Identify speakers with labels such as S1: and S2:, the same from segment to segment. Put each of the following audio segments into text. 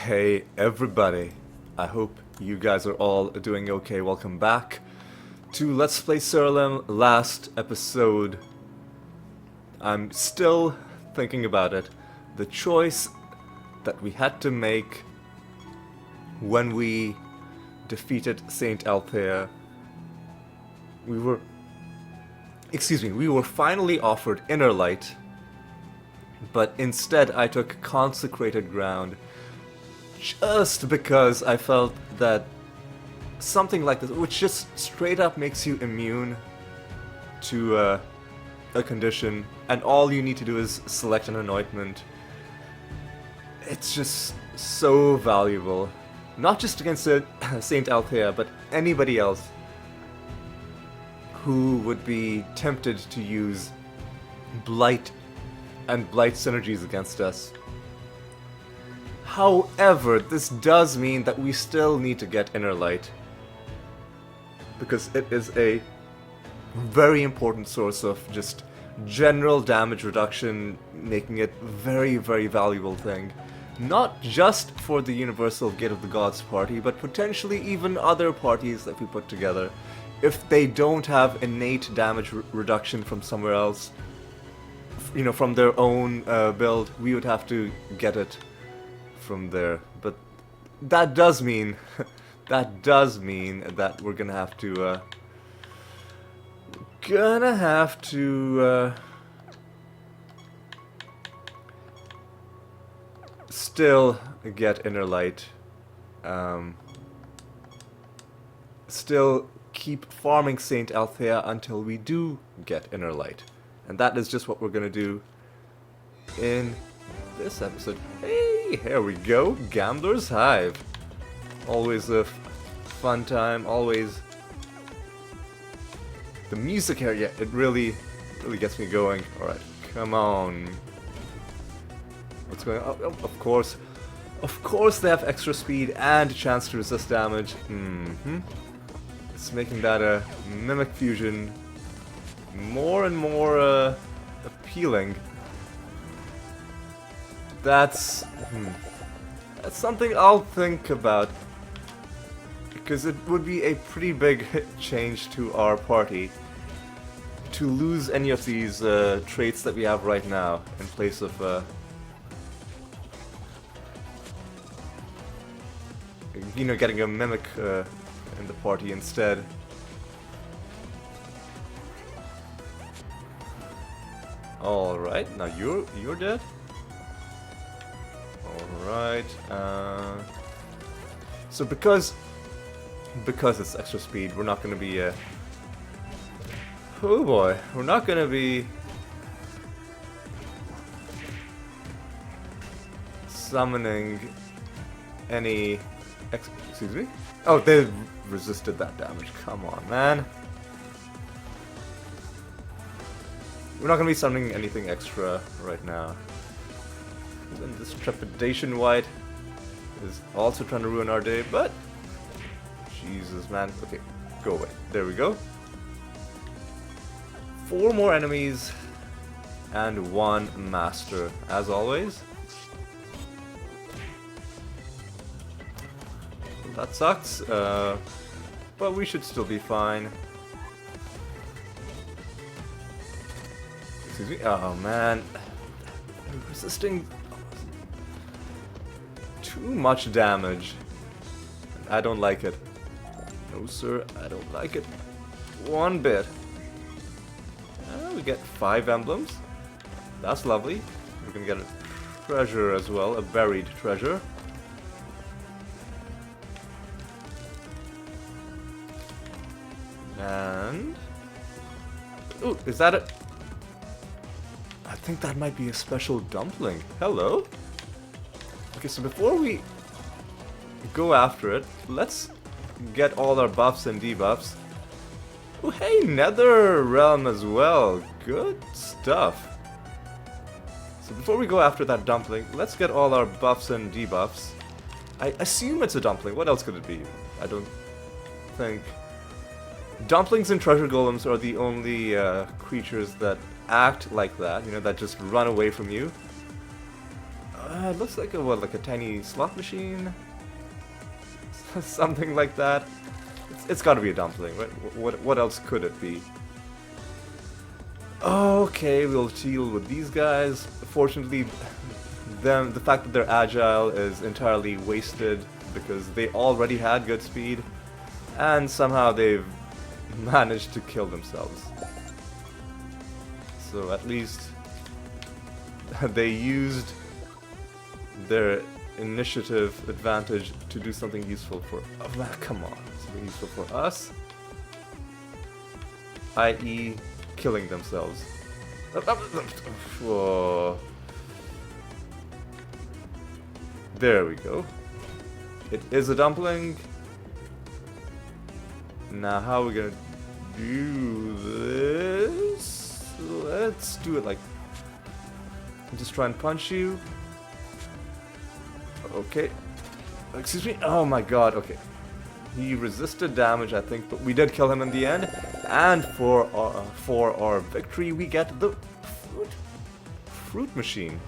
S1: Hey everybody, I hope you guys are all doing okay. Welcome back to Let's Play Siralim. Last episode, I'm still thinking about it. The choice that we had to make when we defeated Saint Althea. We were finally offered Inner Light, but instead I took Consecrated Ground. Just because I felt that something like this, which just straight up makes you immune to a condition, and all you need to do is select an anointment. It's just so valuable. Not just against Saint Althea, but anybody else who would be tempted to use Blight and Blight synergies against us. However, this does mean that we still need to get Inner Light, because it is a very important source of just general damage reduction, making it very, very valuable thing. Not just for the Universal Gate of the Gods party, but potentially even other parties that we put together. If they don't have innate damage reduction from somewhere else, you know, from their own build, we would have to get it from there. But that does mean that we're gonna have to still get Inner Light, still keep farming Saint Althea until we do get Inner Light, and that is just what we're gonna do in this episode. Hey, here we go, Gambler's Hive. Always a fun time, always. The music here, yeah, it really gets me going. Alright, come on. What's going on? Oh, of course they have extra speed and a chance to resist damage. It's making that a Mimic Fusion more and more appealing. That's something I'll think about, because it would be a pretty big change to our party to lose any of these traits that we have right now in place of you know, getting a mimic in the party instead. All right, now you're dead. Alright, so because it's extra speed, we're not gonna be, oh boy, we're not gonna be summoning any, excuse me? Oh, they resisted that damage, come on, man. We're not gonna be summoning anything extra right now. And this Trepidation White is also trying to ruin our day, but Jesus, man. Okay, go away. There we go. 4 more enemies and 1 master, as always. That sucks, but we should still be fine. Excuse me. Oh man, resisting too much damage. I don't like it. No sir, I don't like it one bit. We get 5 emblems. That's lovely. We're gonna get a treasure as well, a buried treasure. And ooh, is that it? I think that might be a special dumpling. Hello? Okay, so before we go after it, let's get all our buffs and debuffs. Oh, hey, Nether Realm as well. Good stuff. So before we go after that dumpling, let's get all our buffs and debuffs. I assume it's a dumpling. What else could it be? I don't think. Dumplings and treasure golems are the only creatures that act like that, you know, that just run away from you. It looks like a what, like a tiny slot machine, something like that. It's got to be a dumpling, right? What else could it be? Okay, we'll deal with these guys. Fortunately, the fact that they're agile is entirely wasted because they already had good speed, and somehow they've managed to kill themselves. So at least they used their initiative advantage to do something useful for... Oh man, come on. Something useful for us. I.e. killing themselves. Whoa. There we go. It is a dumpling. Now how are we gonna do this? Let's do it like... Just try and punch you. Okay. Excuse me? Oh my god, okay. He resisted damage, I think, but we did kill him in the end. And for our victory, we get the fruit machine.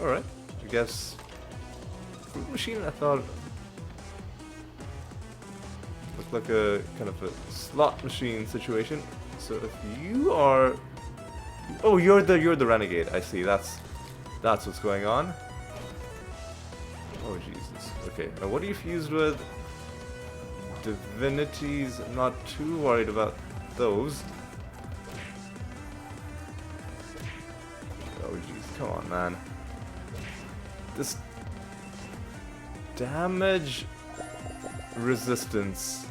S1: Alright, I guess... Fruit machine, I thought... Looked like a kind of a slot machine situation. So if you are... Oh, you're the renegade, I see, that's what's going on. Oh Jesus. Okay, what are you fused with? Divinities. I'm not too worried about those. Oh jeez, come on, man. This damage resistance,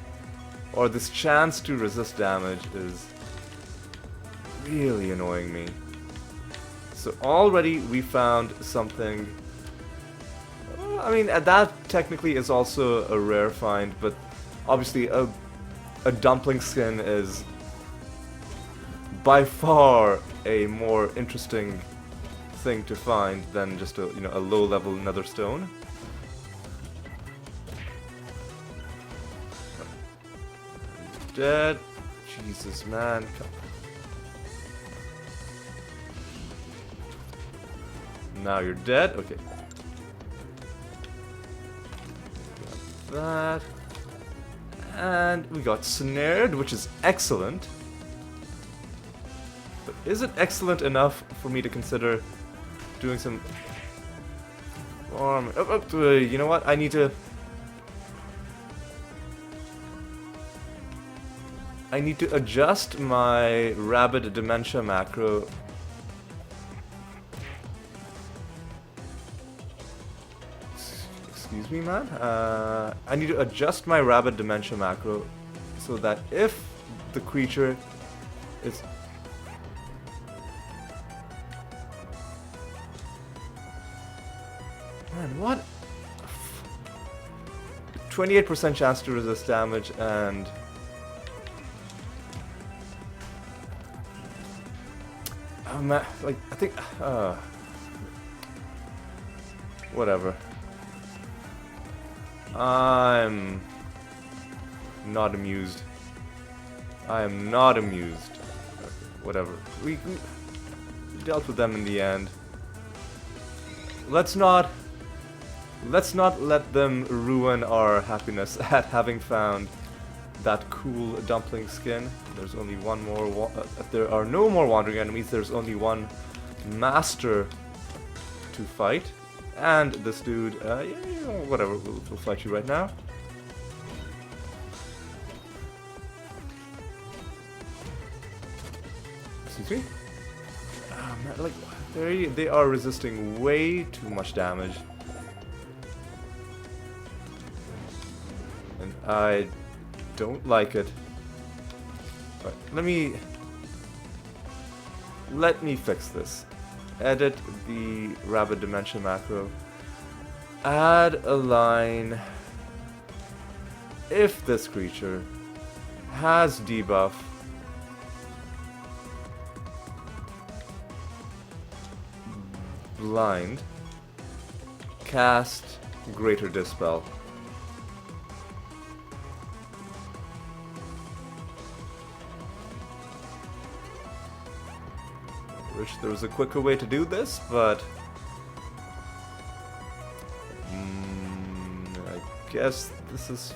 S1: or this chance to resist damage, is really annoying me. So already we found something. I mean, that technically is also a rare find, but obviously a dumpling skin is by far a more interesting thing to find than just a a low-level nether stone. Dead. Jesus, man. Now you're dead. Okay. That, and we got snared, which is excellent. But is it excellent enough for me to consider doing some farm? You know what? I need to adjust my rabid dementia macro. Excuse me, man. I need to adjust my rabid dementia macro so that if the creature is... Man, what? 28% chance to resist damage and... Oh man, like, I think... whatever. I'm not amused. I am not amused. Okay, whatever. We dealt with them in the end. Let's not let them ruin our happiness at having found that cool dumpling skin. There's only one more. If there are no more wandering enemies, there's only one master to fight. And this dude, yeah, whatever, we'll fight you right now. Excuse me? Man, like, they are resisting way too much damage. And I don't like it. Right, let me fix this. Edit the rabid dimension macro. Add a line. If this creature has debuff, blind, cast greater dispel. Wish there was a quicker way to do this, but guess this is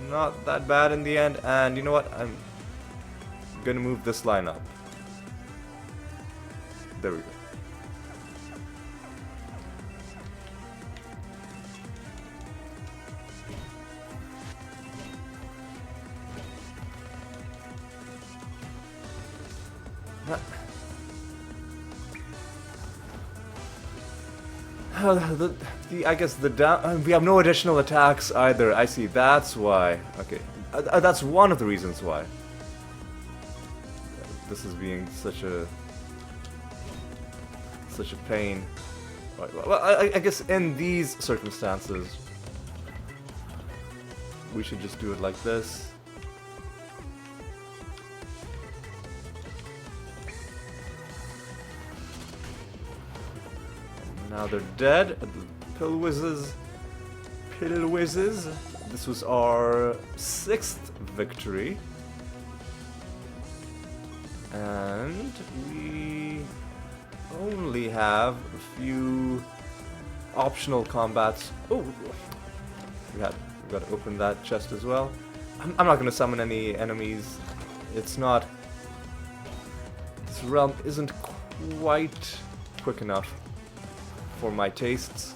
S1: not that bad in the end, and you know what? I'm gonna move this line up. There we go. I guess the down. We have no additional attacks either. I see. That's why. Okay, that's one of the reasons why. This is being such a pain. Right, well, I guess in these circumstances, we should just do it like this. Now they're dead. Pill whizzes. This was our 6th victory. And we only have a few optional combats. Oh, we got to open that chest as well. I'm not going to summon any enemies. It's not. This realm isn't quite quick enough for my tastes.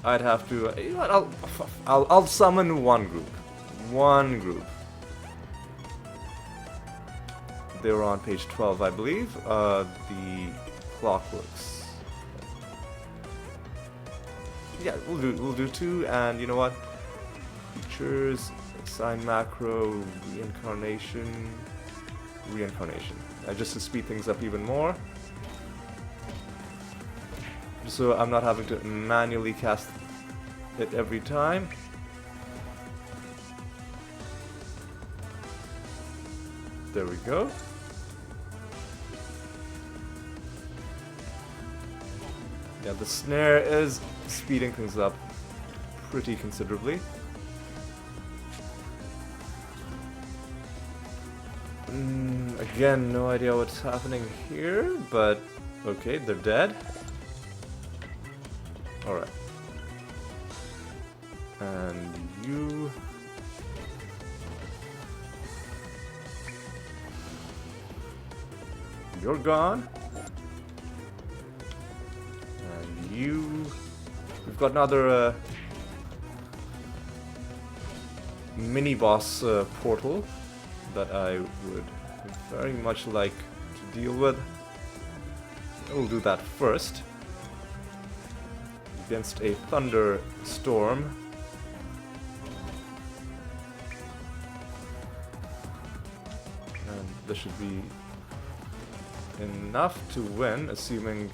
S1: I'd have to. You know what? I'll summon one group. One group. They were on page 12, I believe. The clockworks. Yeah, we'll do 2, and you know what? Features, assign macro, reincarnation. Just to speed things up even more. Just so I'm not having to manually cast it every time. There we go. Yeah, the snare is speeding things up pretty considerably. Again, no idea what's happening here, but okay, they're dead. Alright. And you... You're gone. And you... We've got another mini-boss portal that I would very much like to deal with. We'll do that first. Against a thunderstorm. And this should be enough to win, assuming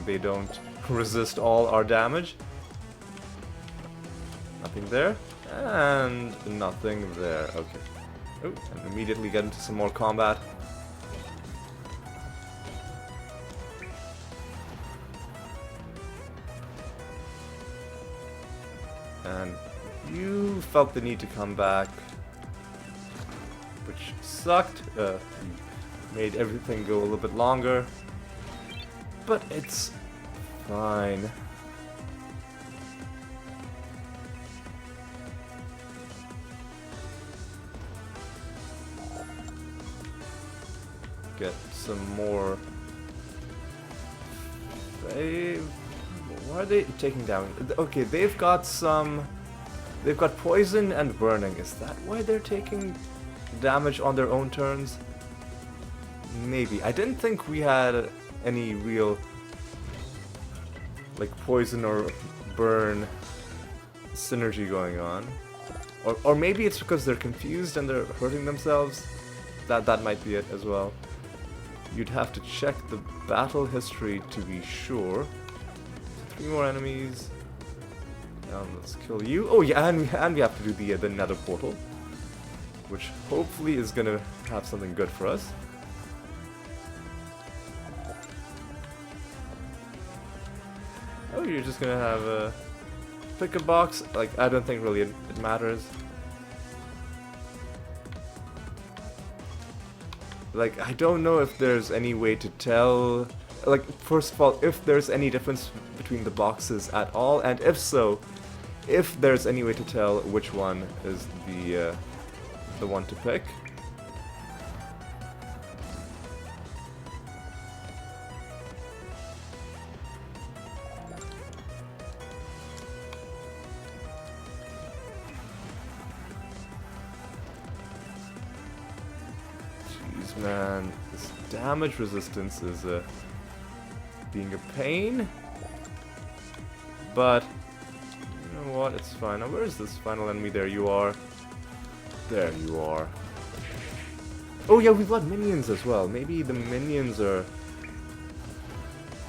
S1: they don't resist all our damage. Nothing there, and nothing there. Okay. Oh, and immediately get into some more combat. And you felt the need to come back, which sucked. Made everything go a little bit longer, but it's fine. Get some more. Why are they taking down? Okay, they've got some. They've got poison and burning. Is that why they're taking damage on their own turns? Maybe. I didn't think we had any real like poison or burn synergy going on. Or maybe it's because they're confused and they're hurting themselves. That might be it as well. You'd have to check the battle history to be sure. 3 more enemies. Now let's kill you. Oh yeah, and we have to do the nether portal, which hopefully is gonna have something good for us. Oh, you're just gonna have a pick a box. Like, I don't think really it matters. Like, I don't know if there's any way to tell like, first of all, if there's any difference between the boxes at all, and if so, if there's any way to tell which one is the one to pick. Jeez, man, this damage resistance is being a pain, but you know what, it's fine. Now where is this final enemy? There you are. There you are. Oh yeah, we've got minions as well. Maybe the minions are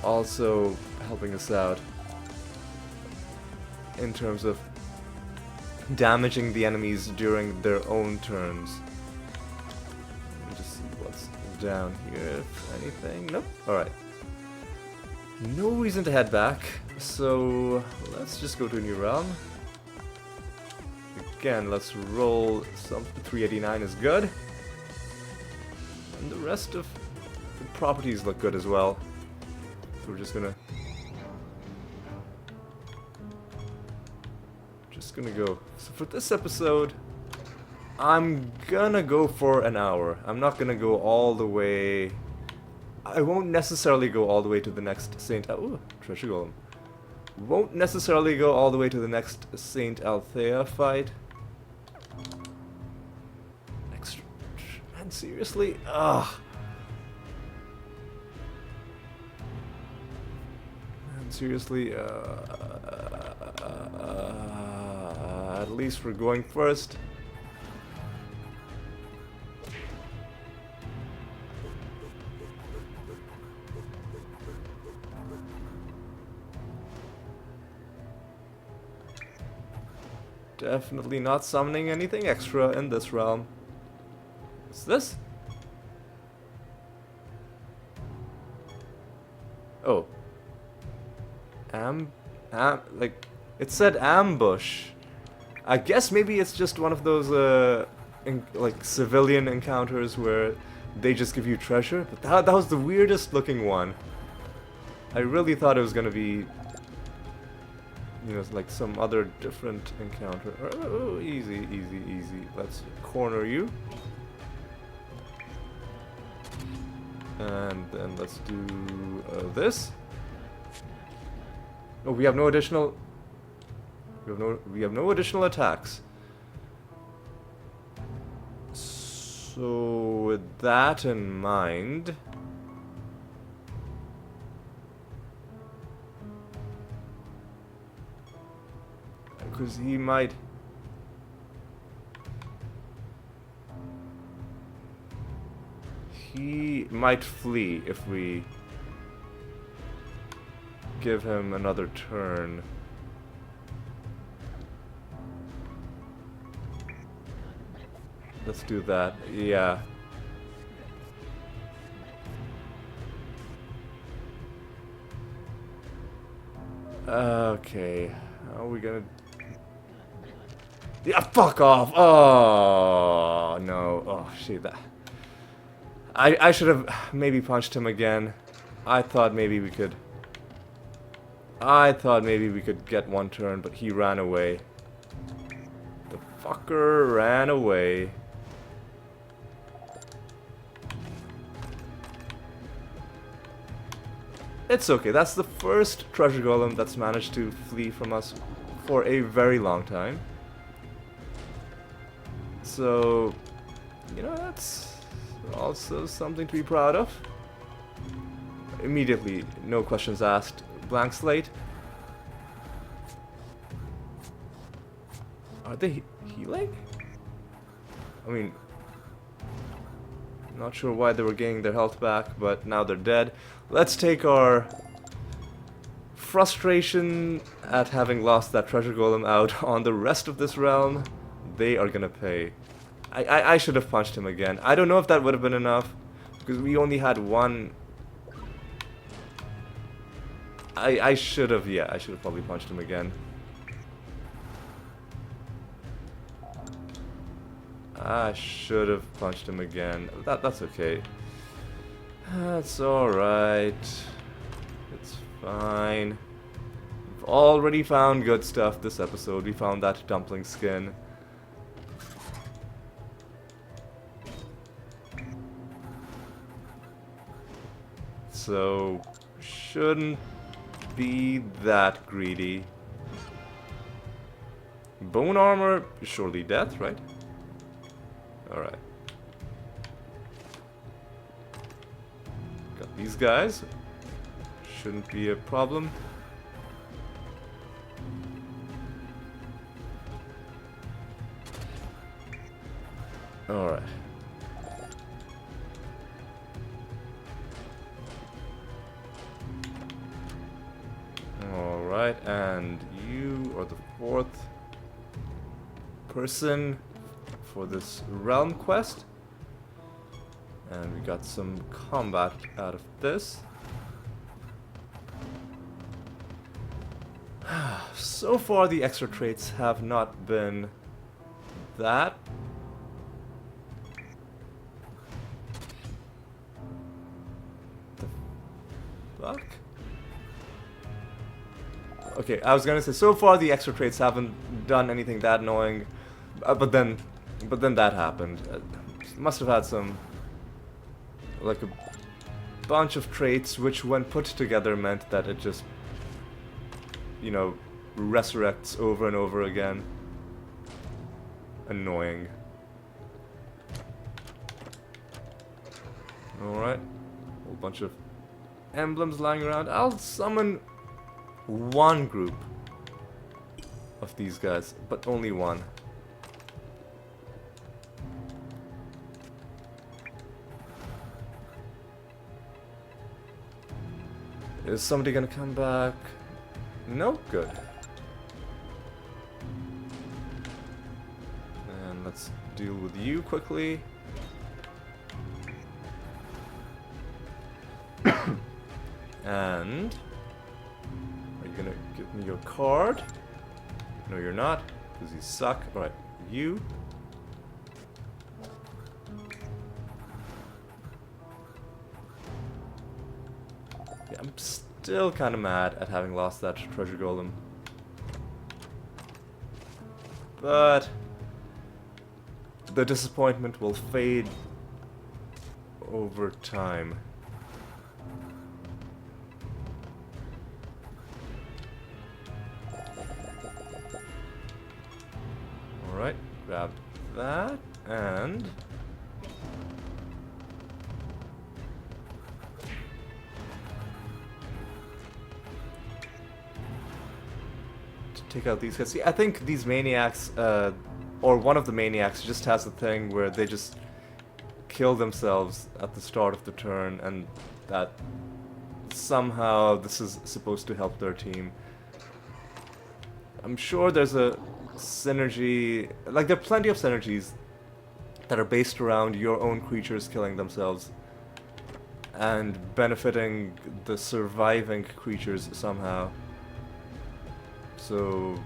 S1: also helping us out in terms of damaging the enemies during their own turns. Let me just see what's down here, if anything. Nope. Alright. No reason to head back, so let's just go to a new realm. Again, let's roll some. 389 is good. And the rest of the properties look good as well. So we're just gonna go. So for this episode, I'm gonna go for an hour. I'm not gonna go all the way. I won't necessarily go all the way to the next Saint. Ooh, treasure golem. Won't necessarily go all the way to the next Saint Althea fight. Extra, man, seriously? Ugh. Man, seriously. At least we're going first. Definitely not summoning anything extra in this realm. What's this? Oh. Like, it said ambush. I guess maybe it's just one of those, like, civilian encounters where they just give you treasure. But that was the weirdest looking one. I really thought it was gonna be, you know, like some other different encounter. Oh, easy, easy, easy. Let's corner you. And then let's do this. Oh, we have no additional. We have no additional attacks. So with that in mind, because he might flee if we give him another turn. Let's do that. Yeah. Okay. How are we gonna... Yeah, fuck off! Oh, no. Oh, shit. I should have maybe punched him again. I thought maybe we could get one turn, but he ran away. The fucker ran away. It's okay, that's the first treasure golem that's managed to flee from us for a very long time. So, you know, that's also something to be proud of. Immediately, no questions asked, blank slate. Are they healing? I mean, not sure why they were gaining their health back, but now they're dead. Let's take our frustration at having lost that treasure golem out on the rest of this realm. They are gonna pay. I should have punched him again. I don't know if that would have been enough, because we only had one. I should have, yeah, I should have probably punched him again. I should have punched him again. That's okay. That's alright. Fine. We've already found good stuff this episode. We found that dumpling skin. So, shouldn't be that greedy. Bone armor, surely death, right? Alright. Got these guys. Shouldn't be a problem. Alright. Alright, and you are the fourth person for this realm quest. And we got some combat out of this. So far the extra traits have not been that. The fuck? Okay, I was gonna say, so far the extra traits haven't done anything that annoying, but then that happened. Must have had some, like a bunch of traits which when put together meant that it just, you know, resurrects over and over again. Annoying. Alright, whole bunch of emblems lying around. I'll summon one group of these guys, but only one. Is somebody gonna come back? No? Good. And let's deal with you quickly. And are you gonna give me your card? No, you're not, because you suck. Alright, you. Yeah, I'm still kind of mad at having lost that treasure golem. But the disappointment will fade over time. Alright, grab that, and to take out these guys. See, I think these maniacs, or one of the maniacs just has a thing where they just kill themselves at the start of the turn, and that somehow this is supposed to help their team. I'm sure there's a synergy, like there are plenty of synergies that are based around your own creatures killing themselves and benefiting the surviving creatures somehow. So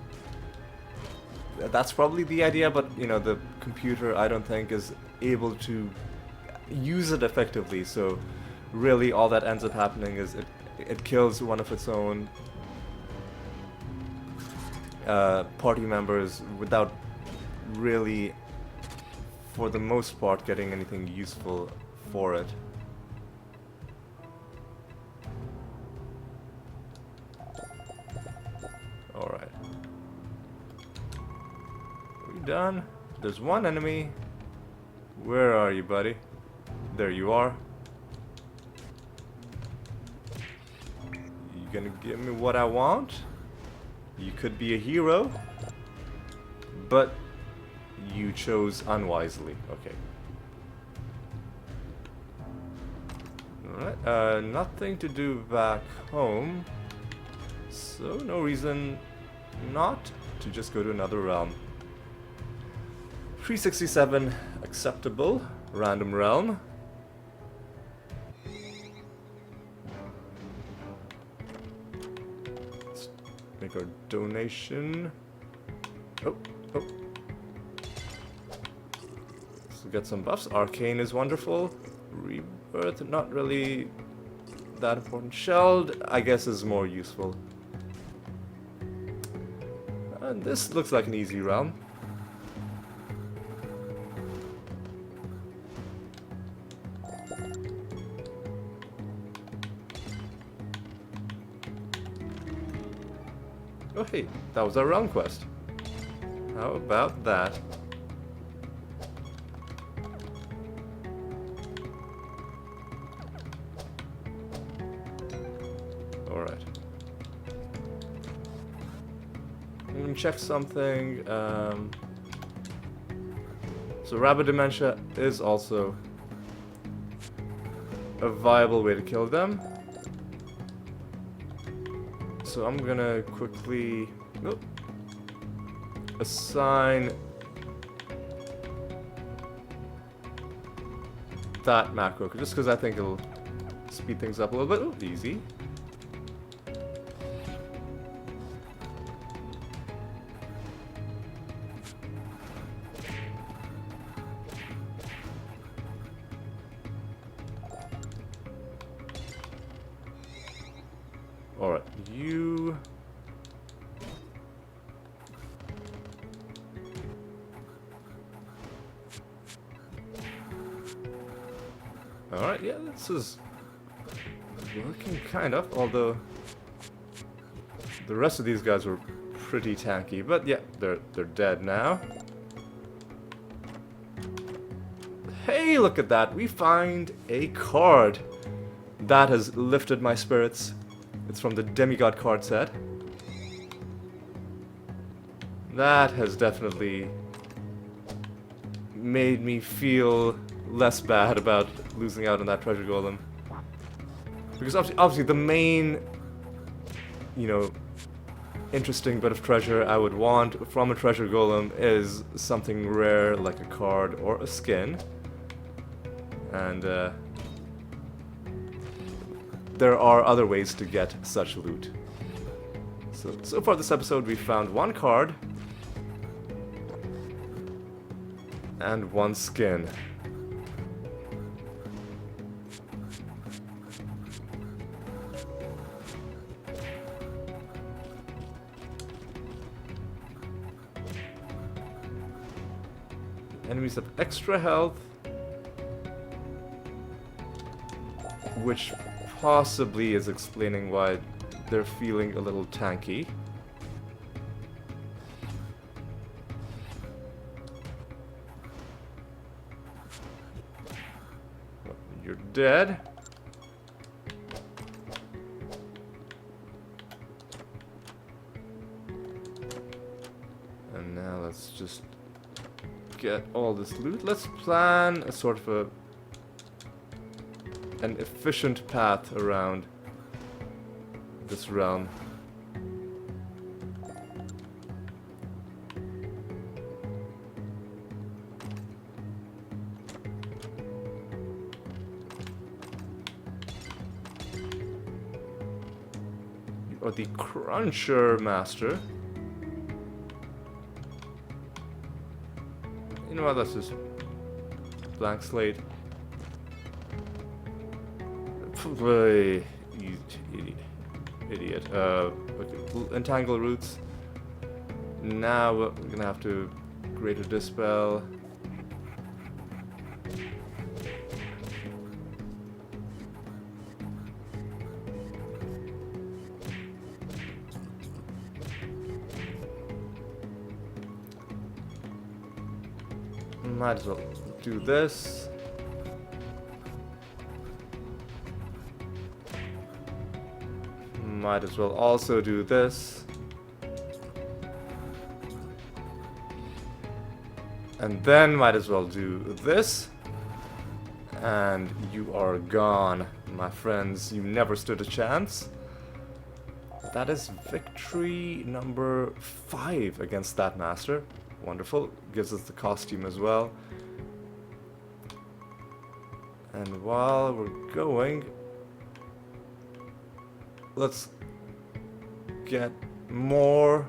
S1: that's probably the idea, but you know, the computer I don't think is able to use it effectively, so really all that ends up happening is it kills one of its own party members without really, for the most part, getting anything useful for it. Alright. Are we done? There's one enemy. Where are you, buddy? There you are. You gonna give me what I want? You could be a hero, but you chose unwisely. Okay. Alright, nothing to do back home, so no reason not to just go to another realm. 367, acceptable. Random realm. Make our donation. Oh. So get some buffs. Arcane is wonderful. Rebirth, not really that important. Shelled, I guess, is more useful. And this looks like an easy realm. Oh hey, that was our realm quest. How about that? Alright. I'm gonna check something. So rabbit dementia is also a viable way to kill them. So I'm gonna quickly assign that macro, just because I think it'll speed things up a little bit. Ooh, easy. Alright, you... Alright, yeah, this is working kind of, although the rest of these guys were pretty tanky, but yeah, they're dead now. Hey, look at that, we find a card. That has lifted my spirits. It's from the Demigod card set. That has definitely made me feel less bad about losing out on that treasure golem. Because obviously the main, you know, interesting bit of treasure I would want from a treasure golem is something rare like a card or a skin. And there are other ways to get such loot. So far this episode we found one card and one skin. Enemies have extra health, which possibly is explaining why they're feeling a little tanky. You're dead. And now let's just get all this loot. Let's plan a sort of an efficient path around this realm. You are the Cruncher Master. You know what, let's just blank slate. You idiot. Okay. Entangle roots. Now we're gonna have to Greater Dispel. Might as well do this. Might as well also do this. And then might as well do this. And you are gone, my friends. You never stood a chance. That is victory number 5 against that master. Wonderful. Gives us the costume as well. And while we're going, let's get more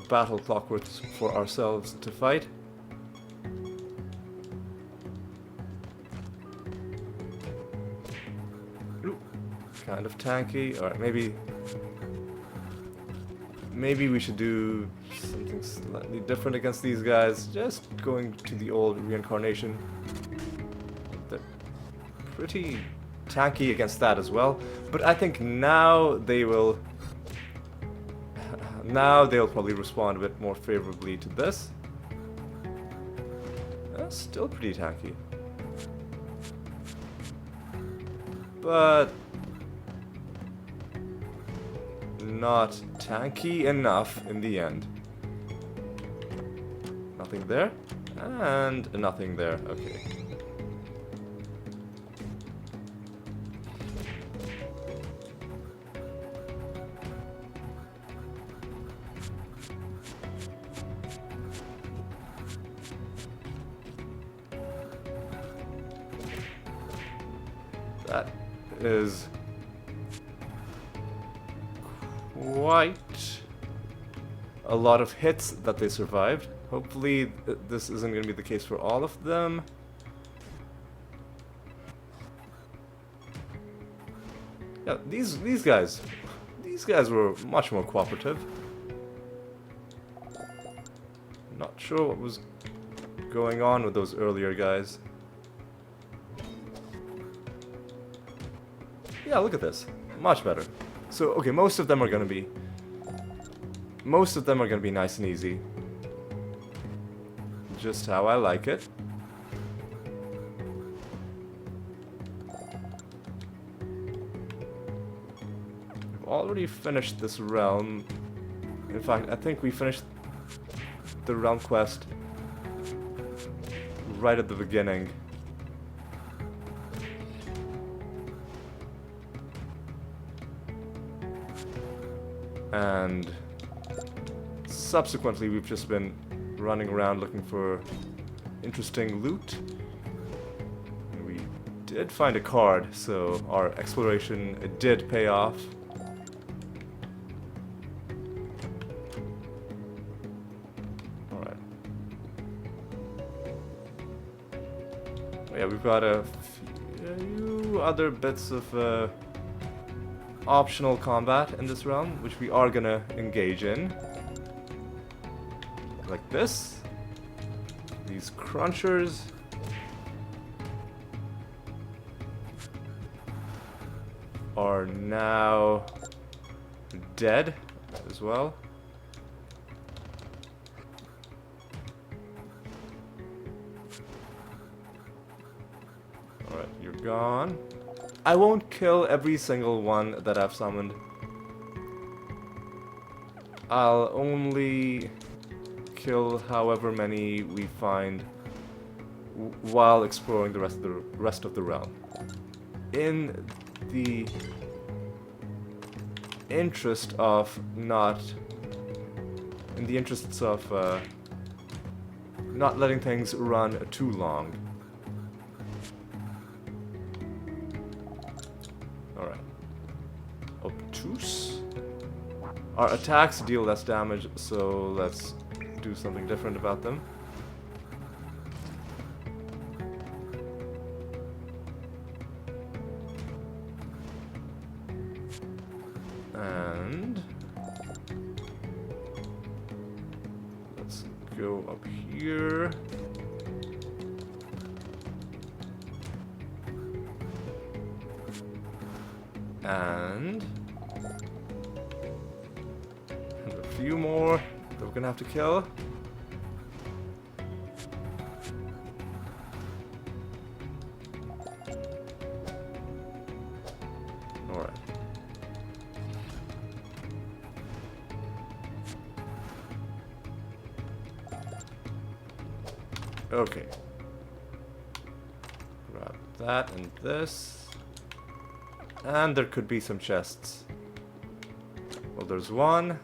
S1: battle clockworks for ourselves to fight. kind of tanky. Alright, maybe we should do something slightly different against these guys. Just going to the old reincarnation. They're pretty tanky against that as well. But I think now they will... Now they'll probably respond a bit more favorably to this. Still pretty tanky. But not tanky enough in the end. Nothing there. And nothing there. Okay. That is quite a lot of hits that they survived. Hopefully this isn't going to be the case for all of them. Yeah, these guys were much more cooperative. Not sure what was going on with those earlier guys. Yeah, look at this. Much better. So, okay, most of them are gonna be nice and easy. Just how I like it. We've already finished this realm. In fact, I think we finished the realm quest right at the beginning. And subsequently, we've just been running around looking for interesting loot. And we did find a card, so our exploration did pay off. Alright. Yeah, we've got a few other bits of optional combat in this realm, which we are gonna engage in. Like this. These crunchers. Are now dead as well. Alright, you're gone. I won't kill every single one that I've summoned. I'll only kill however many we find while exploring the rest of the realm. In the interests of not letting things run too long. Alright. Obtuse. Our attacks deal less damage, so let's do something different about them. And let's go up here. And a few more that we're gonna have to kill. Alright. Okay. Grab that and this. And there could be some chests. Well, there's one,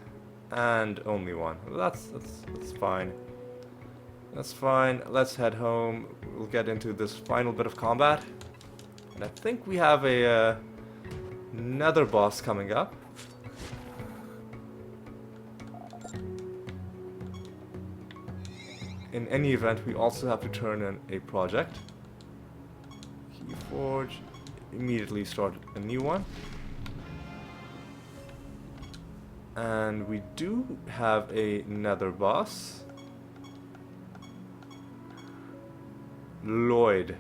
S1: and only one. Well, that's fine. That's fine. Let's head home. We'll get into this final bit of combat. And I think we have a nether boss coming up. In any event, we also have to turn in a project. Keyforge. Immediately start a new one. And we do have a nether boss. Lloyd,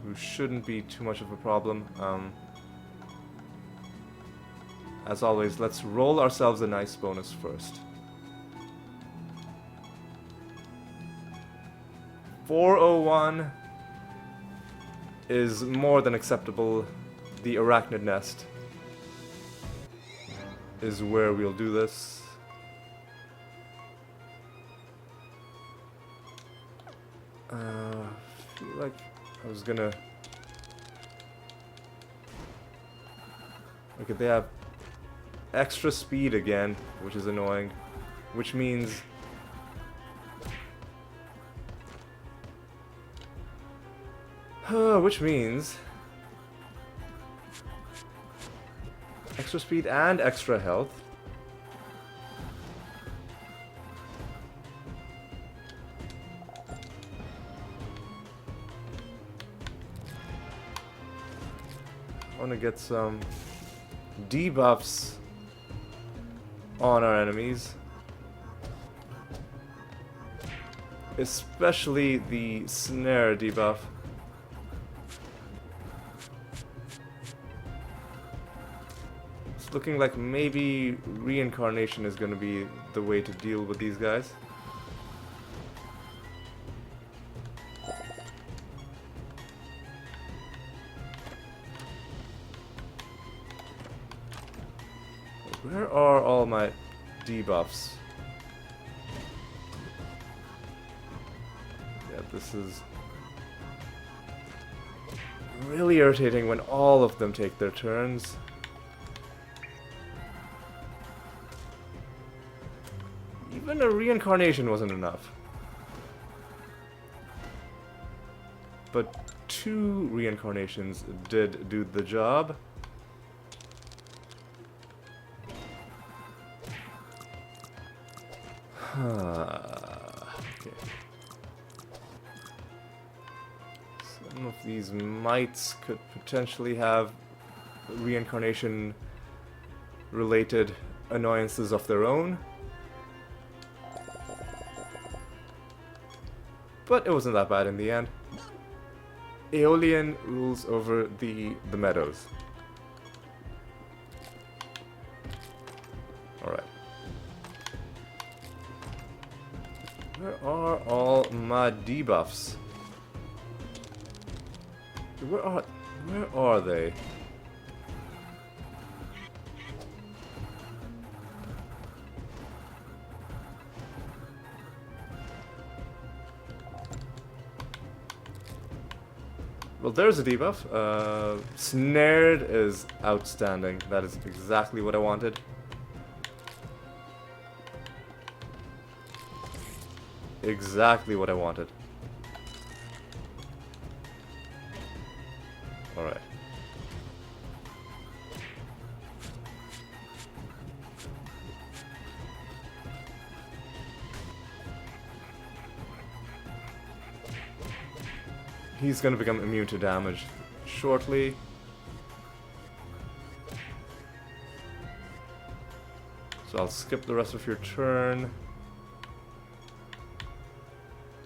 S1: who shouldn't be too much of a problem. As always, let's roll ourselves a nice bonus first. 401 is more than acceptable. The arachnid nest is where we'll do this. I feel like I was gonna... Okay, they have extra speed again, which is annoying. Which means... which means... extra speed and extra health. I want to get some debuffs on our enemies. Especially the snare debuff. It's looking like maybe reincarnation is going to be the way to deal with these guys. Where are all my debuffs? Yeah, this is really irritating when all of them take their turns. Even a reincarnation wasn't enough. But 2 reincarnations did do the job. Okay. Some of these mites could potentially have reincarnation related annoyances of their own. But it wasn't that bad in the end. Aeolian rules over the meadows. Alright. Where are all my debuffs? Where are they? Well, there's a debuff. Snared is outstanding. That is exactly what I wanted. Exactly what I wanted. Alright. He's gonna become immune to damage shortly. So I'll skip the rest of your turn.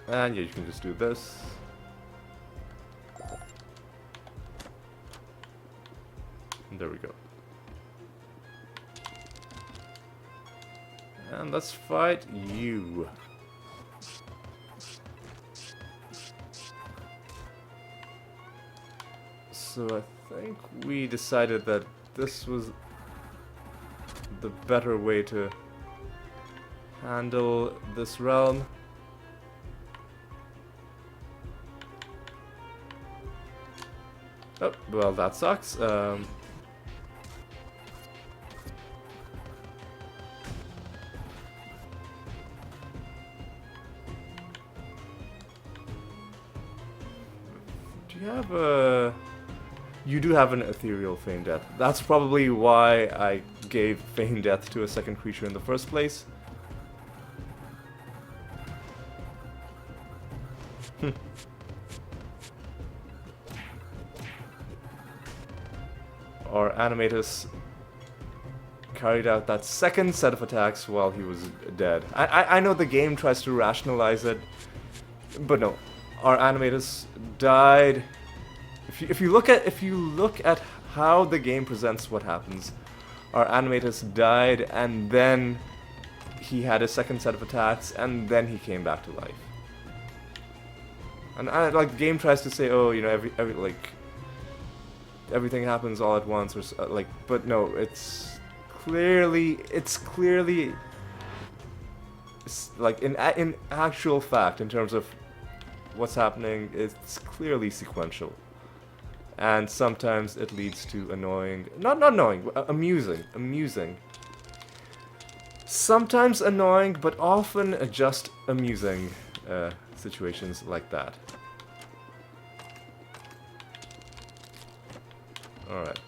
S1: And yeah, you can just do this. And there we go. And let's fight you. So I think we decided that this was the better way to handle this realm. Oh, well, that sucks. Do you have a... You do have an ethereal Feign Death. That's probably why I gave Feign Death to a second creature in the first place. Our Animatus carried out that second set of attacks while he was dead. I know the game tries to rationalize it, but no, our animators died. If you look at how the game presents what happens, our animators died, and then he had a second set of attacks, and then he came back to life. And like the game tries to say, oh, you know, every like everything happens all at once, or like, but no, it's clearly like in actual fact, in terms of what's happening, it's clearly sequential. And sometimes it leads to annoying, not annoying, amusing. Sometimes annoying, but often just amusing situations like that. Alright.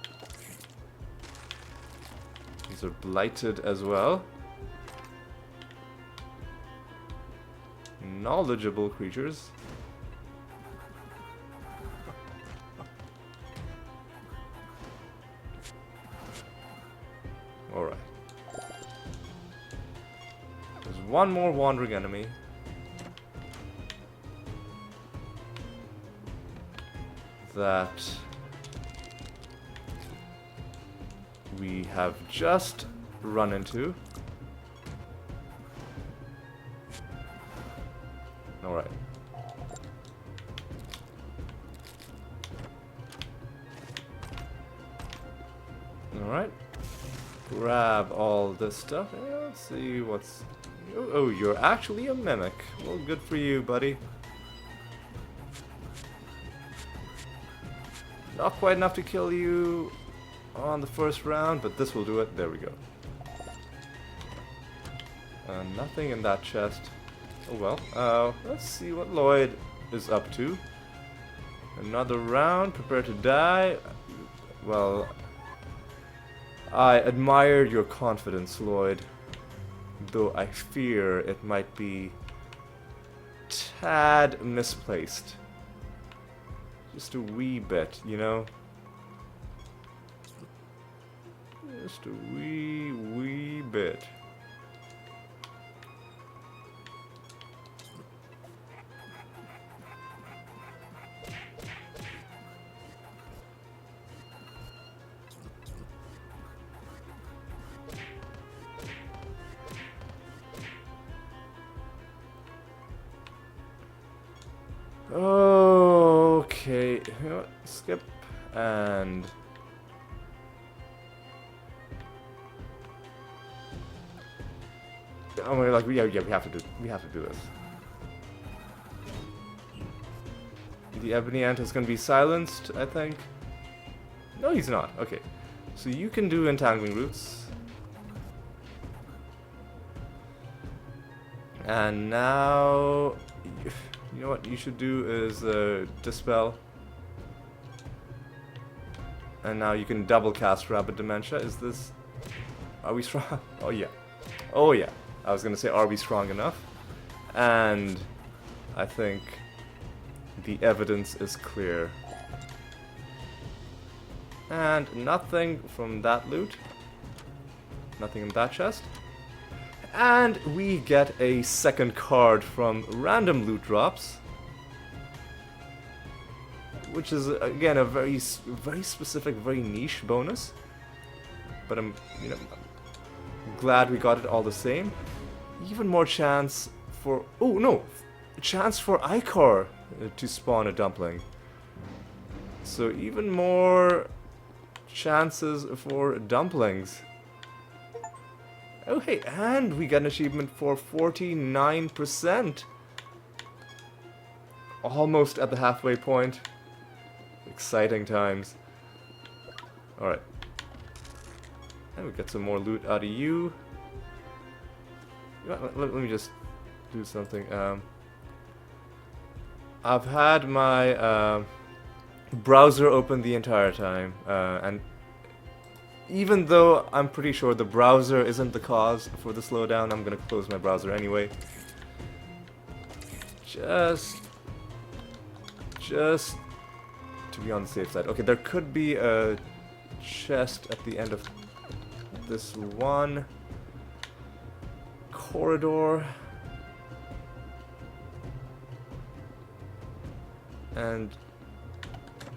S1: These are blighted as well. Knowledgeable creatures. Alright. There's one more wandering enemy. That we have just run into. Alright. Alright. Grab all this stuff. Yeah, let's see what's... Oh, you're actually a mimic. Well, good for you, buddy. Not quite enough to kill you on the first round, but this will do it. There we go. Nothing in that chest. Oh well. Let's see what Lloyd is up to. Another round. Prepare to die. Well, I admire your confidence, Lloyd. Though I fear it might be tad misplaced. Just a wee bit, you know? Just a wee bit. Okay, you know what? Skip and oh my, like yeah, we have to do this. The ebony ant is going to be silenced, I think. No, he's not. Okay, so you can do entangling roots, and now. You know what you should do is dispel. And now you can double cast Rapid Dementia. Is this... Are we strong? Oh yeah. Oh yeah. I was gonna say, are we strong enough? And I think the evidence is clear. And nothing from that loot. Nothing in that chest. And we get a second card from random loot drops, which is again a very specific, very niche bonus. But I'm, you know, glad we got it all the same. Even more chance for chance for Icar to spawn a dumpling. So even more chances for dumplings. Oh hey, and we get an achievement for 49%. Almost at the halfway point. Exciting times. Alright. And we get some more loot out of you. Let me just do something. I've had my browser open the entire time, and even though I'm pretty sure the browser isn't the cause for the slowdown, I'm gonna close my browser anyway. Just to be on the safe side. Okay, there could be a chest at the end of this one corridor. And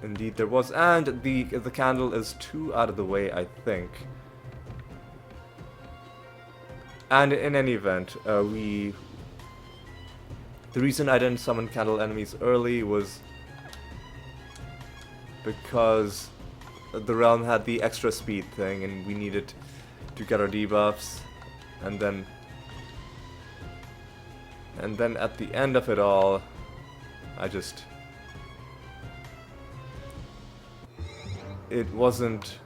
S1: indeed there was, and the candle is 2 out of the way, I think. And in any event, the reason I didn't summon candle enemies early was because the realm had the extra speed thing, and we needed to get our debuffs, and then at the end of it all, it wasn't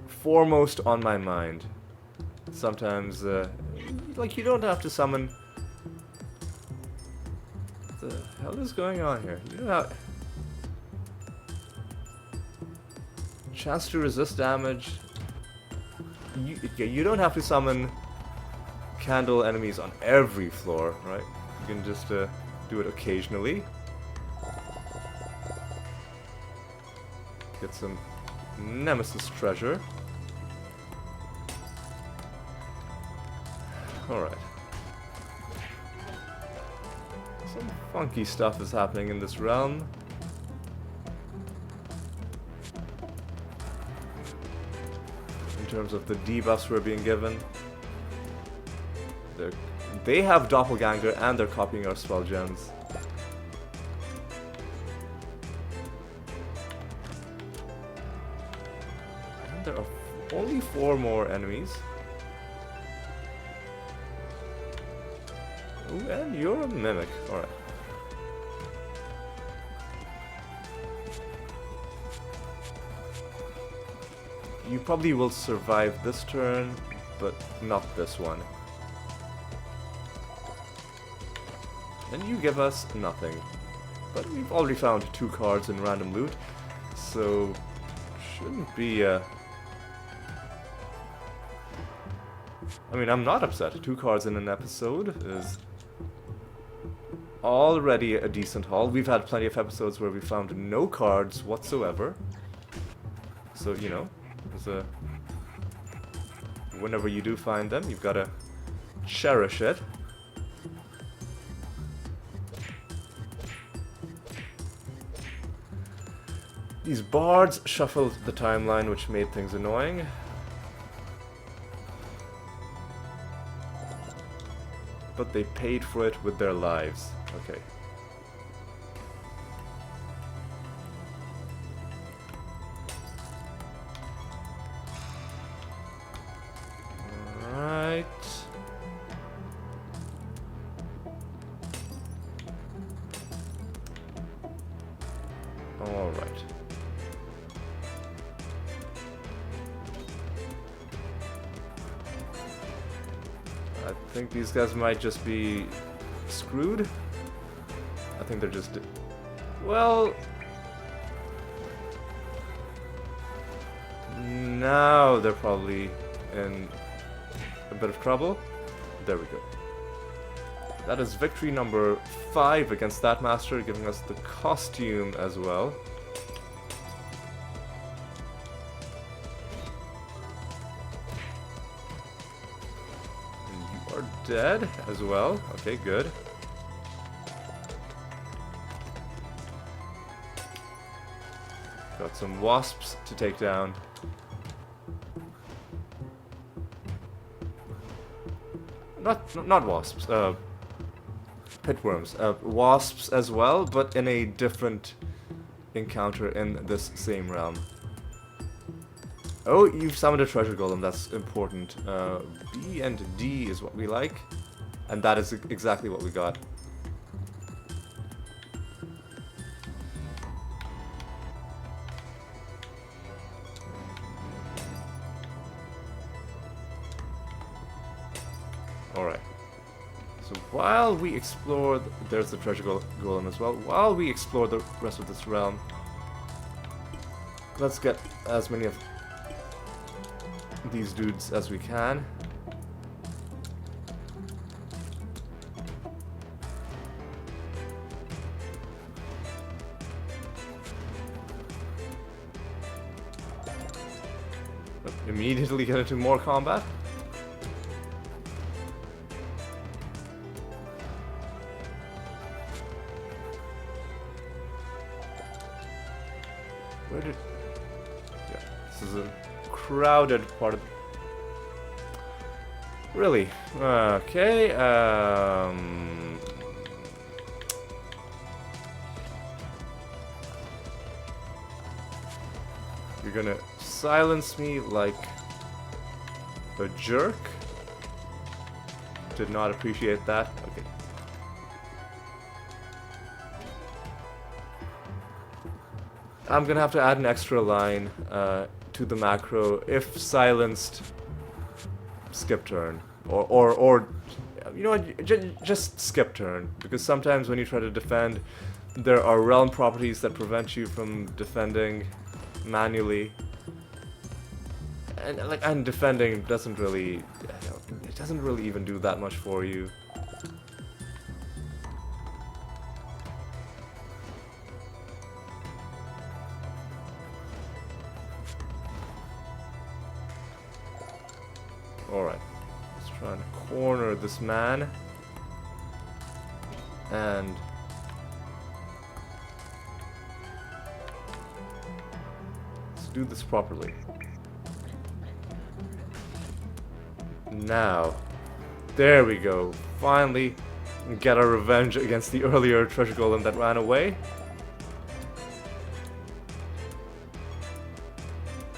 S1: foremost on my mind. Sometimes, like, you don't have to summon. What the hell is going on here? You don't have chance to resist damage. You don't have to summon candle enemies on every floor, right? You can just do it occasionally. Get some Nemesis treasure. Alright. Some funky stuff is happening in this realm. In terms of the debuffs we're being given. They have Doppelganger and they're copying our spell gems. And there are only 4 more enemies. Ooh, and you're a mimic. Alright. You probably will survive this turn, but not this one. And you give us nothing. But we've already found 2 cards in random loot, so shouldn't be I mean, I'm not upset. 2 cards in an episode is already a decent haul. We've had plenty of episodes where we found no cards whatsoever. So, you know, whenever you do find them, you've got to cherish it. These bards shuffled the timeline, which made things annoying. But they paid for it with their lives. Okay. Alright. Alright. I think these guys might just be screwed. I think they're just... Well... Now they're probably in a bit of trouble. There we go. That is victory number 5 against that master, giving us the costume as well. Dead as well. Okay, good. Got some wasps to take down. Not wasps. Pitworms. Wasps as well, but in a different encounter in this same realm. Oh, you've summoned a treasure golem, that's important. B and D is what we like. And that is exactly what we got. Alright. So while we explore... There's the treasure golem as well. While we explore the rest of this realm, let's get as many of these dudes as we can. immediately get into more combat. Where did... Yeah, this is a crowded part of... Really? Okay, You're gonna silence me like a jerk? Did not appreciate that. Okay. I'm gonna have to add an extra line to the macro. If silenced, skip turn. Or you know what, just skip turn. Because sometimes when you try to defend, there are realm properties that prevent you from defending manually. And defending doesn't really, it doesn't really even do that much for you. Alright, let's try and corner this man. And let's do this properly. Now, there we go. Finally, get our revenge against the earlier treasure golem that ran away.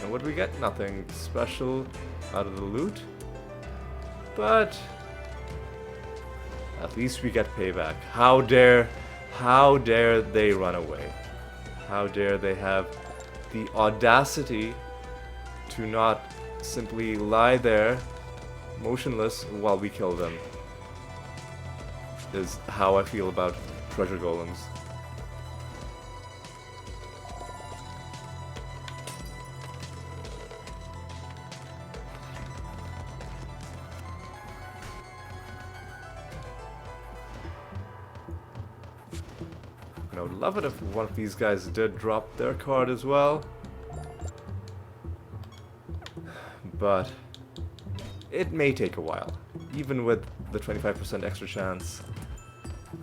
S1: And what do we get? Nothing special out of the loot. But at least we get payback. How dare they run away? How dare they have the audacity to not simply lie there motionless while we kill them, is how I feel about treasure golems. And I would love it if one of these guys did drop their card as well. But it may take a while, even with the 25% extra chance.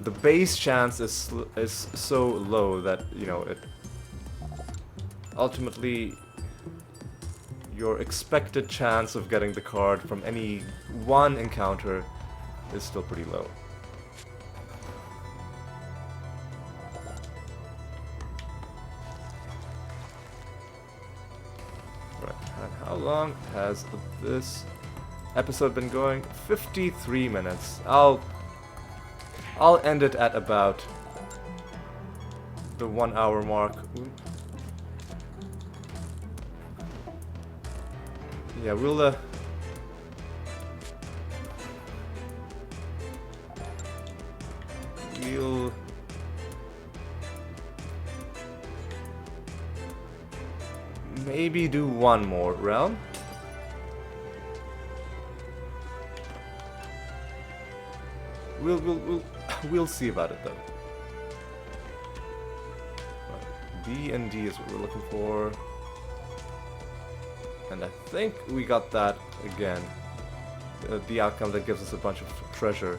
S1: The base chance is so low that, you know, it ultimately your expected chance of getting the card from any one encounter is still pretty low. Right, and how long has this episode been going? 53 minutes. I'll end it at about the 1 hour mark. Yeah, we'll maybe do one more realm. We'll see about it though. Right. D and D is what we're looking for. And I think we got that again. The outcome that gives us a bunch of treasure.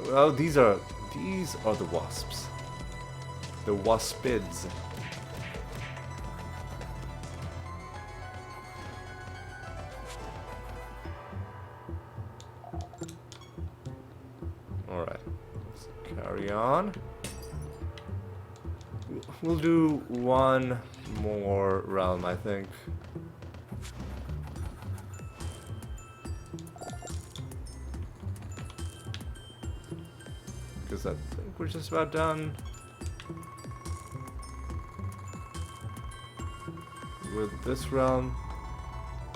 S1: Well, these are the wasps. The waspids. Alright, let's carry on. We'll do one more realm, I think. Because I think we're just about done with this realm.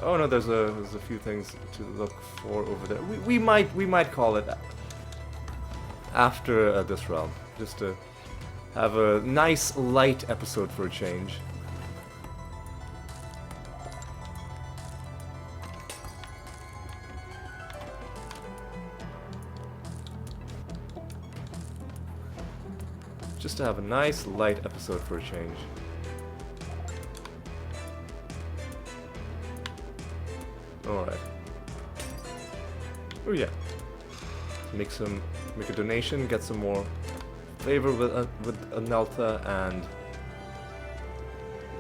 S1: Oh no, there's a few things to look for over there. We might call it after this realm, just to have a nice light episode for a change. Just to have a nice light episode for a change. Alright. Oh yeah. Make a donation, get some more flavor with Anelta, and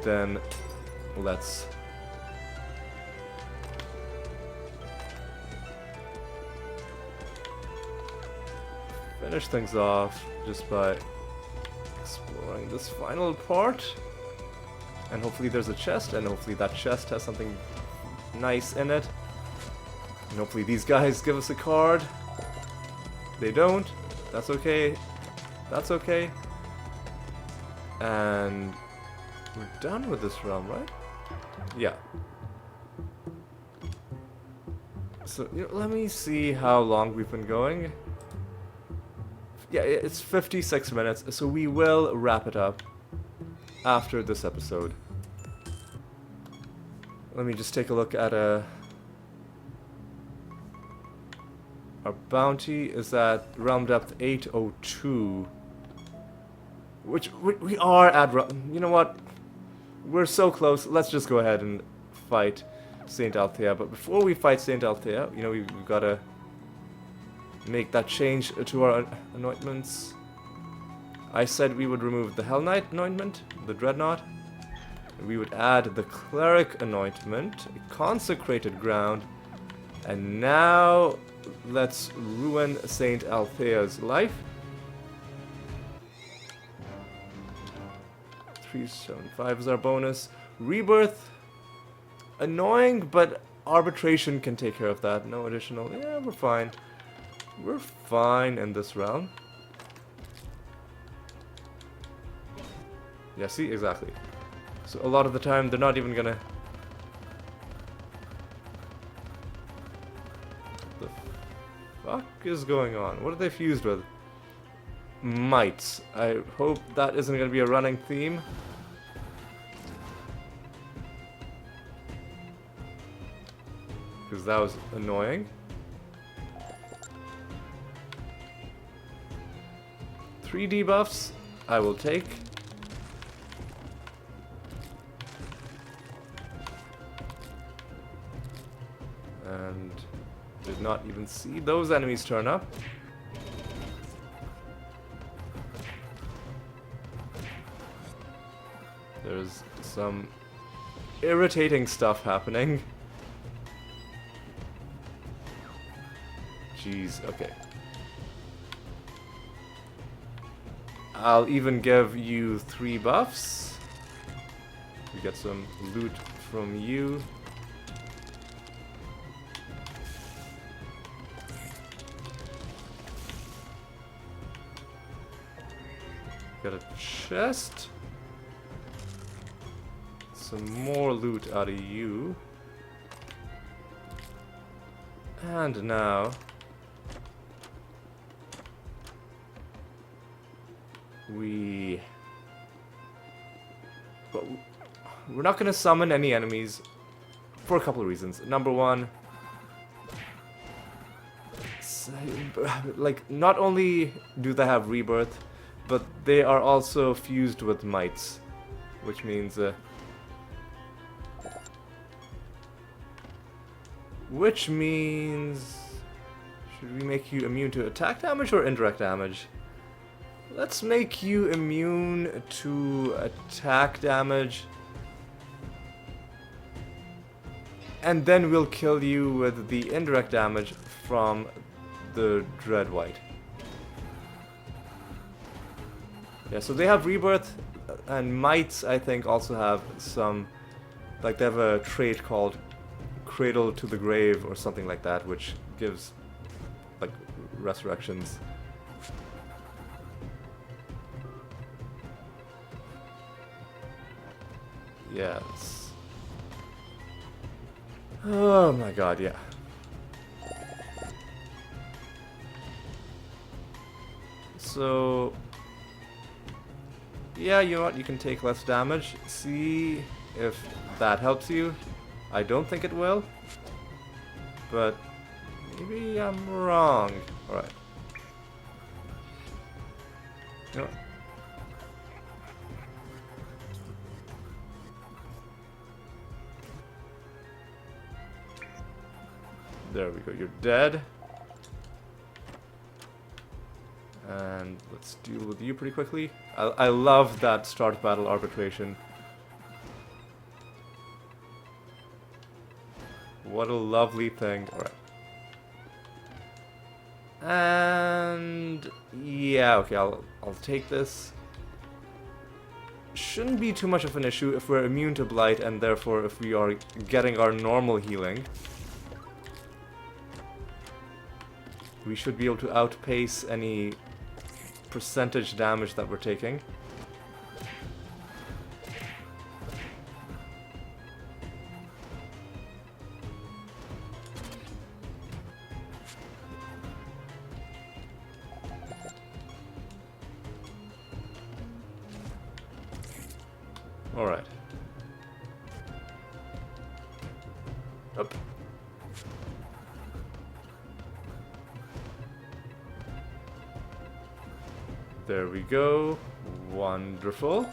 S1: then let's finish things off just by exploring this final part. And hopefully there's a chest, and hopefully that chest has something nice in it. And hopefully these guys give us a card. They don't. That's okay. That's okay. And we're done with this realm, right? Yeah. So let me see how long we've been going. Yeah, it's 56 minutes, so we will wrap it up after this episode. Let me just take a look at our bounty is at realm depth 802, which we are at. You know what? We're so close. Let's just go ahead and fight Saint Althea. But before we fight Saint Althea, you know, we've gotta make that change to our anointments. I said we would remove the Hell Knight anointment, the Dreadnought. We would add the Cleric anointment, Consecrated Ground, and now let's ruin Saint Althea's life. 375 is our bonus. Rebirth, annoying, but arbitration can take care of that. No additional. Yeah, we're fine. We're fine in this realm. Yeah, see, exactly. So a lot of the time they're not even gonna. The fuck is going on? What are they fused with? Mites. I hope that isn't gonna be a running theme. Because that was annoying. 3 debuffs, I will take. And did not even see those enemies turn up. There's some irritating stuff happening. Jeez, okay. I'll even give you 3 buffs. We get some loot from you. Got a chest. Some more loot out of you. And now we're not going to summon any enemies for a couple of reasons. Number one, like, not only do they have rebirth, but they are also fused with mites, which means should we make you immune to attack damage or indirect damage? Let's make you immune to attack damage. And then we'll kill you with the indirect damage from the Dread White. Yeah, so they have rebirth, and mites, I think, also have some, like, they have a trait called Cradle to the Grave or something like that, which gives, like, resurrections. Yes. Oh my god, yeah. So, yeah, you know what? You can take less damage. See if that helps you. I don't think it will, but maybe I'm wrong. Alright. You know what? There we go, you're dead. And let's deal with you pretty quickly. I love that start battle arbitration. What a lovely thing. Alright. And yeah, okay, I'll take this. Shouldn't be too much of an issue if we're immune to Blight, and therefore if we are getting our normal healing. We should be able to outpace any percentage damage that we're taking. Alright. Up. There we go. Wonderful.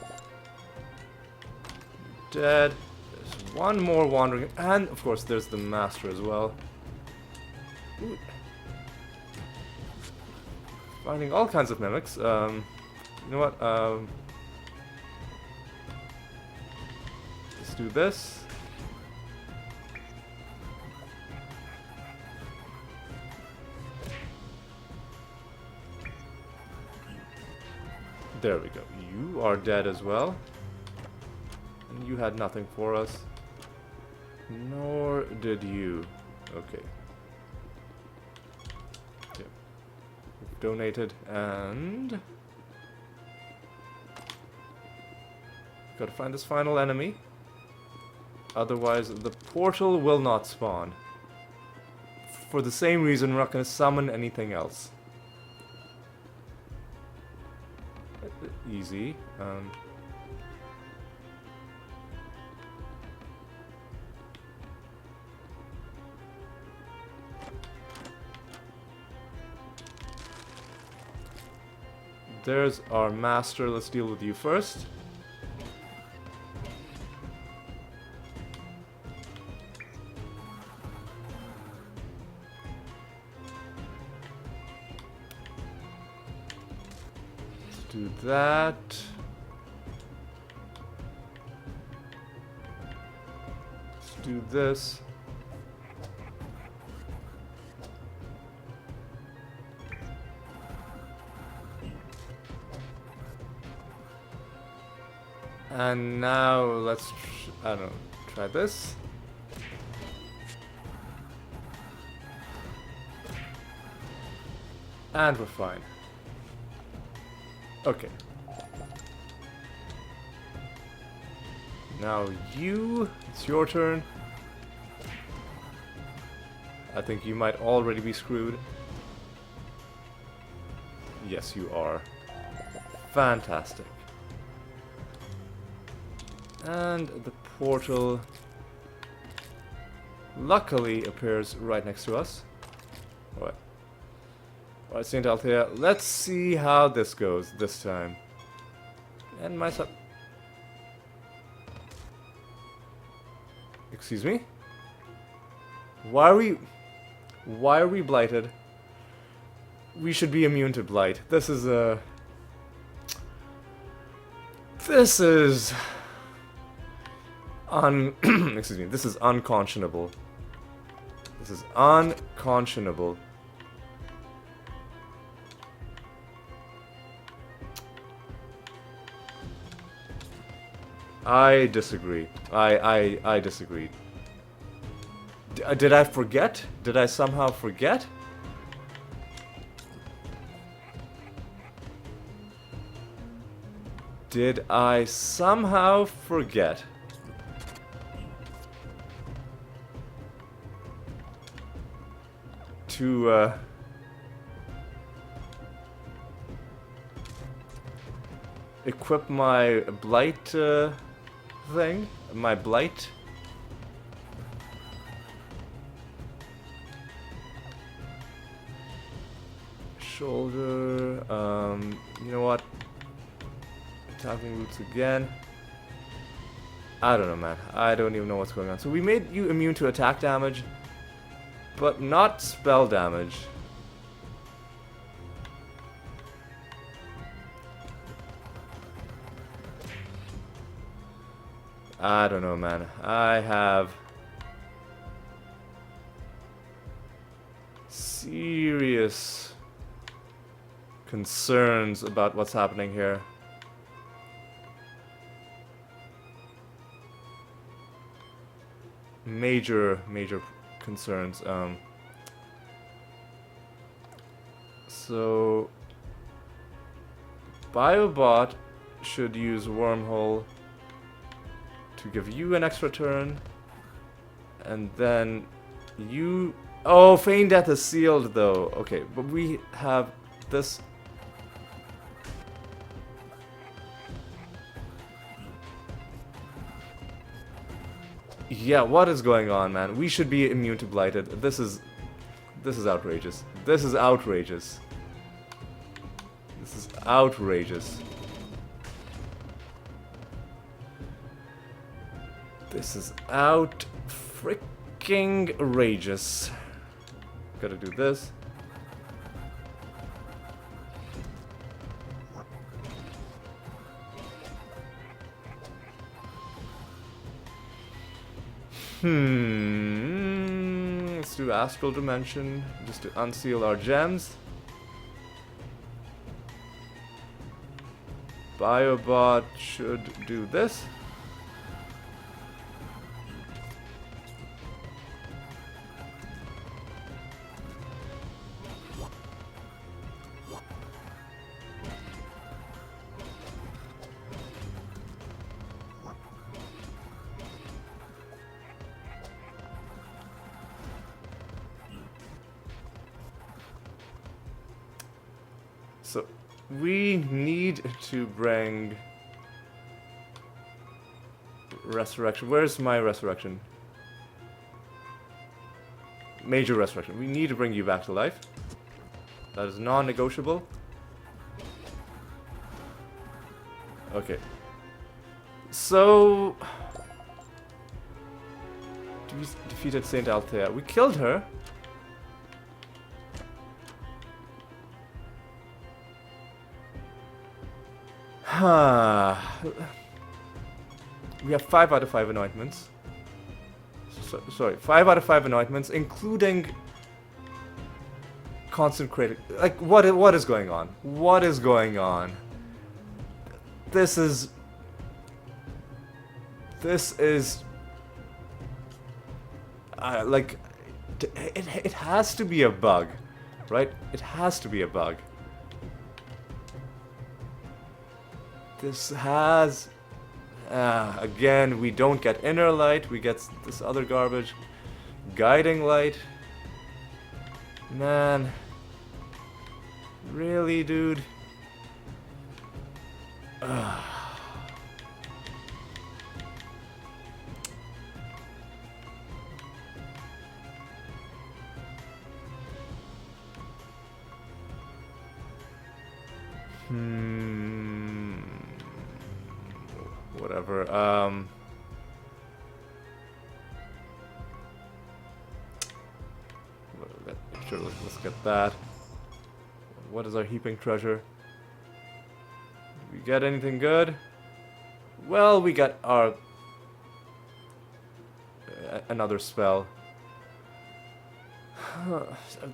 S1: Dead. There's one more wandering. And, of course, there's the master as well. Ooh. Finding all kinds of mimics. You know what? Let's do this. There we go. You are dead as well. And you had nothing for us. Nor did you. Okay. Yep. We've donated and... gotta find this final enemy. Otherwise, the portal will not spawn. For the same reason, we're not gonna summon anything else. Easy. There's our master. Let's deal with you first. Do that. Let's do this. And now let's, I don't know, try this. And we're fine. Okay. Now you, it's your turn. I think you might already be screwed. Yes, you are. Fantastic. And the portal luckily appears right next to us. Alright. Alright, Saint Althea, let's see how this goes this time. And myself. Excuse me? Why are we blighted? We should be immune to blight. This is excuse me, this is unconscionable. This is unconscionable. I disagree. I disagree. Did I forget? Did I somehow forget? Did I somehow forget? To, equip my Blight, thing? My Blight? Shoulder, you know what? Attacking roots again. I don't know, man. I don't even know what's going on. So we made you immune to attack damage. but not spell damage. I don't know, man. I have serious concerns about what's happening here. Major concerns. So Biobot should use Wormhole to give you an extra turn, and then you... Oh, Feign Death is sealed though. Okay, but we have this... Yeah, what is going on, man? We should be immune to Blighted. This is outrageous. This is outrageous. This is outrageous. This is out freaking outrageous. Gotta do this. Let's do Astral Dimension just to unseal our gems. Biobot should do this. So we need to bring Resurrection. Where's my Resurrection? Major Resurrection. We need to bring you back to life. That is non-negotiable. Okay. So... we defeated Saint Althea. We killed her. We have 5 out of 5 anointments. Sorry, 5 out of 5 anointments, including consecrated. Like, what is going on? What is going on? This is like, it has to be a bug, right? It has to be a bug. This has... again, we don't get Inner Light, we get this other garbage. Guiding Light. Man. Really, dude? Whatever. Sure, let's get that. What is our heaping treasure? Did we get anything good? Well, we got our another spell.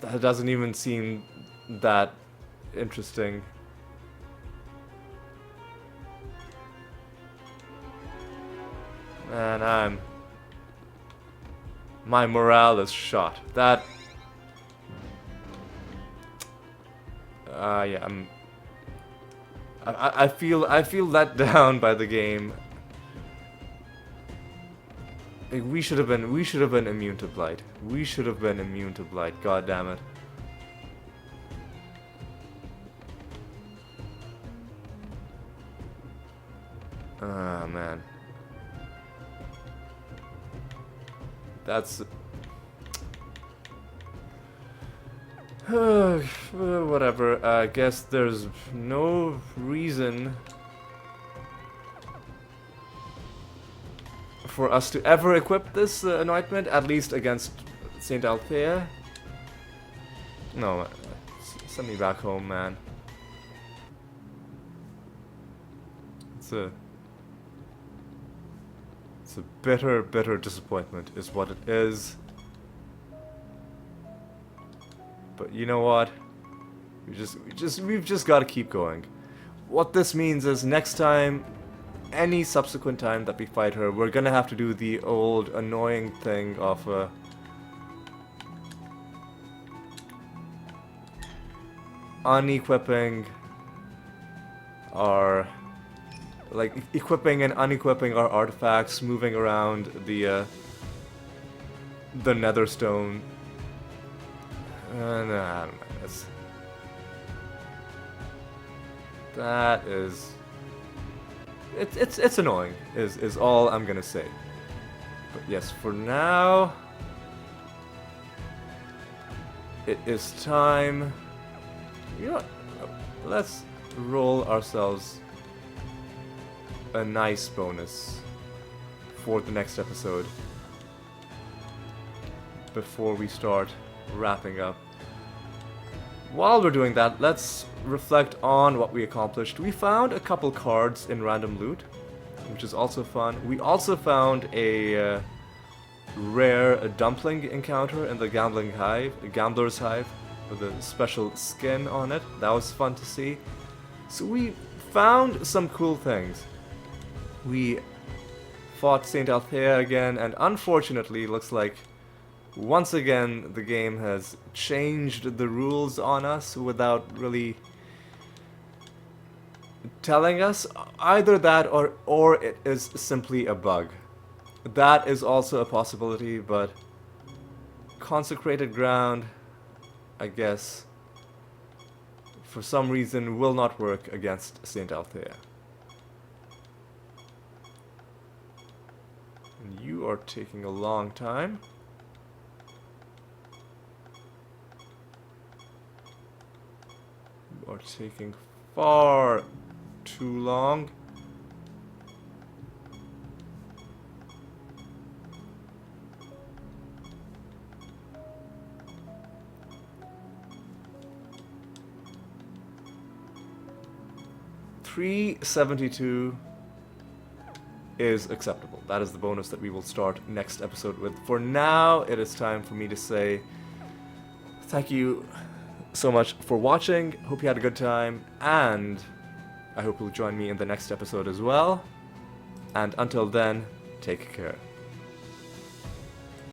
S1: That doesn't even seem that interesting. Man, my morale is shot. That... yeah, I feel let down by the game. Like, we should have been immune to Blight. We should have been immune to Blight. God damn it. Ah, man. That's... whatever. I guess there's no reason for us to ever equip this anointment, at least against Saint Althea. No, send me back home, man. It's a bitter, bitter disappointment is what it is. But you know what? We've just got to keep going. What this means is next time, any subsequent time that we fight her, we're gonna have to do the old annoying thing of unequipping our, like, equipping and unequipping our artifacts, moving around the Netherstone. And I don't know. That is, it's annoying. Is all I'm gonna say. But yes, for now, it is time. You know what? Let's roll ourselves a nice bonus for the next episode before we start wrapping up. While we're doing that, let's reflect on what we accomplished. We found a couple cards in random loot, which is also fun. We also found a rare dumpling encounter in the Gambler's Hive, with a special skin on it. That was fun to see. So we found some cool things. We fought Saint Althea again, and unfortunately, looks like once again the game has changed the rules on us without really telling us. Either that or it is simply a bug. That is also a possibility, but Consecrated Ground, I guess, for some reason will not work against Saint Althea. And you are taking a long time. You are taking far too long. $372 is acceptable. That is the bonus that we will start next episode with. For now, it is time for me to say thank you so much for watching. Hope you had a good time, and I hope you'll join me in the next episode as well. And until then, take care.